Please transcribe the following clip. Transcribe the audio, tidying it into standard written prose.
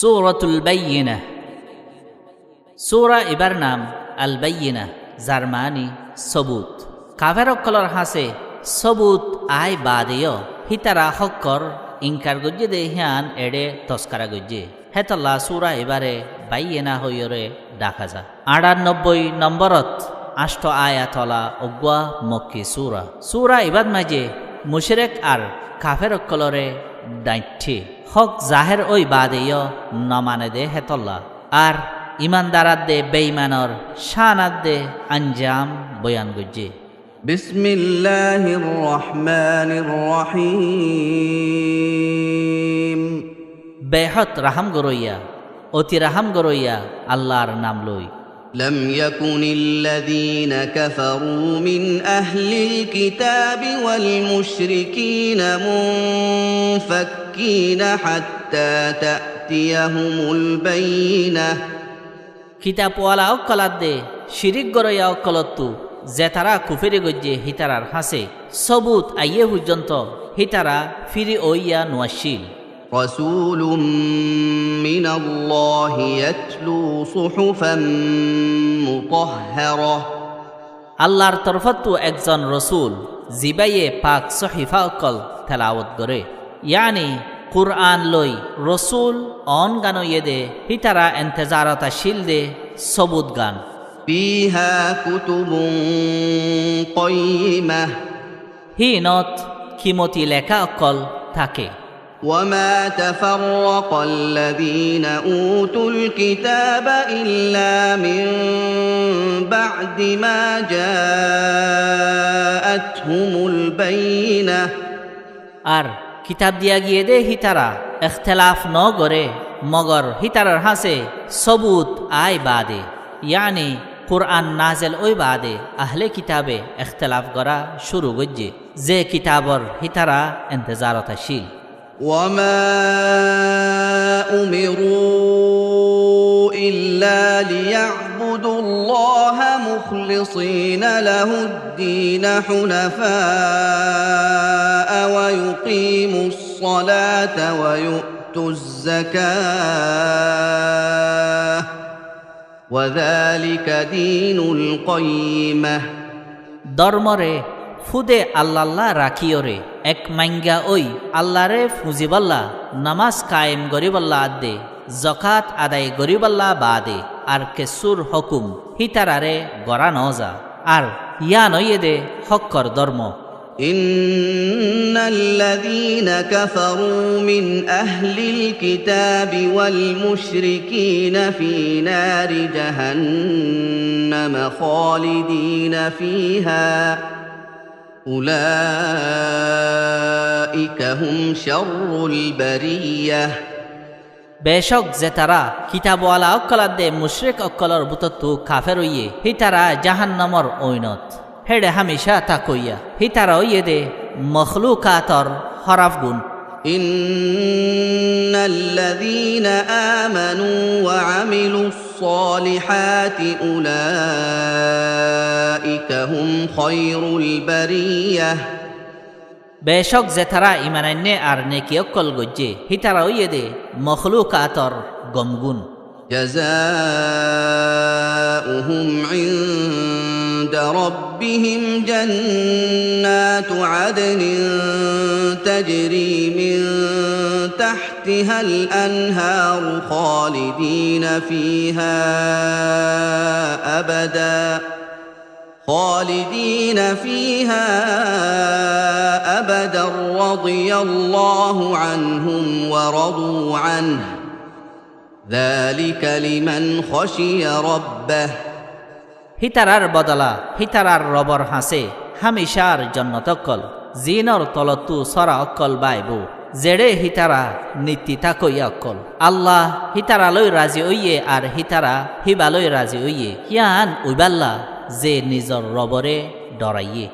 সূরাতুল বাইয়িনাহ। সূরা এবার নাম আল বাইয়িনাহ, যার মানি সবুত। কাফেরসকলৰ হাসে সবুত আই বাদেয় হিতারা হক্কর ইনকার গজ্জে দে হিয়ান এডে তস্কারা গজ্জে হেতল্লা সূরা এবারে বাইয়িনাহ হইরে ডাকা যা। ৯৮ নম্বরত ৮ আয়াতলা অগুয়া মক্কি সূরা। সূরা এবাদ মাঝে মুশরিক আর কাফেরসকলরে ডাইঠে হক জাহের ওই বাদেয় নমানে দে হেতল্লা আর ইমানদারাত দে বেঈমানর শানাত দে আঞ্জাম বয়ান গজ্জে। বিসমিল্লাহির রহমানির রহিম। বেহত রাহাম গরইয়া, অতি রাহাম গরইয়া আল্লাহর নাম লই। لم يكن الذين كفروا من أهل الكتاب والمشركين منفكين حتى تأتيهم البينة। কিতাবওয়ালা অকলাত দে শিরিক গরইয়া অকলত্তু যে তারা কুফেরি গজ্জে হিতারার হাসে সবুত আইয়ে পর্যন্ত হিতারা ফিরি ওইয়া নোয়াশিল। رسول من الله يتلو صحفا مطهرة। আল্লাহর তরফতু একজন রসুল জিবাইয়ে পাক সহিফা অকল তেলাওয়াত করে, ইয়ানি কুরআন লই রসুল অন গান দে হিতারা এন্তেজারতা শিল দে সবুত গান। فيها كتب قيمة। হিনত খিমতি লেখা অকল থাকে। وما تفرق الذين أوتوا الكتاب إلا من بعد ما جاءتهم البينة। আর কিতাব দিয়া গিয়ে দে হিতারা ইখতিলাফ ন করে মগর হিতারার হাসে সবুত আই বাদে, ইয়ানি কুরআন নাজেল ওই বাদে আহলে কিতাবে ইখতিলাফ করা শুরু গজ্জে যে কিতাবর হিতারা ইন্তজারতা শিল। وما أمروا إلا ليعبدوا الله مخلصين له الدين حنفاء ويقيموا الصلاة ويؤتوا الزكاة وذلك دين القيمة। ধর্মরে ফুদে আল্লাহ রাখিওরে এক মাঙ্গা ওই আল্লাহরে ফুজিবাল্লা নামাজ কায়েম গরিবাল্লা আদে জকাত আদায় গরিবাল্লা বাদে আর কেসুর হুকুম হিতারারে গড়া নজা আর ইয়া নইয়ে দে হক্কর ধর্ম। إن الذين كفروا من أهل الكتاب والمشركين في نار جهنم خالدين فيها أولئك هم شر البرية। বেশক যে তারা কিতাবওয়ালা অকলাত দে মুশরিক অকলর বুতত্তু কাফের হইয়ে হিতারা জাহান্নামর ঐনত হেডে হামেশা তাকইয়া হিতারা হইয়ে দে মখলুকাতর হরাফ গুণ। إن الذين آمنوا وعملوا الصالحات أولئك هم خير البرية। বেশক যে তারা ইমানান্নে আর নেকি অকল গজ্জে হিতারা হইয়ে দে মখলুকাতর গমগুণ। جزاؤهم عند ربهم جنات عدن تجري من تحتها الأنهار خالدين فيها أبدا رضي الله عنهم ورضوا عنه ذلك لمن خشي ربه। হিতারার বদলা হিতারার রবর হাসে হামেশার জন্নতকল জিনর তলতু সরা অকল বাইবু জেড়ে হিতারা নীতিতা কইয়া অকল আল্লাহ হিতারালই রাজি হইয়ে আর হিতারা হিবালই রাজি হইয়ে হিয়ান উইবাল্লা যে নিজর রবরে ডরাইয়ে।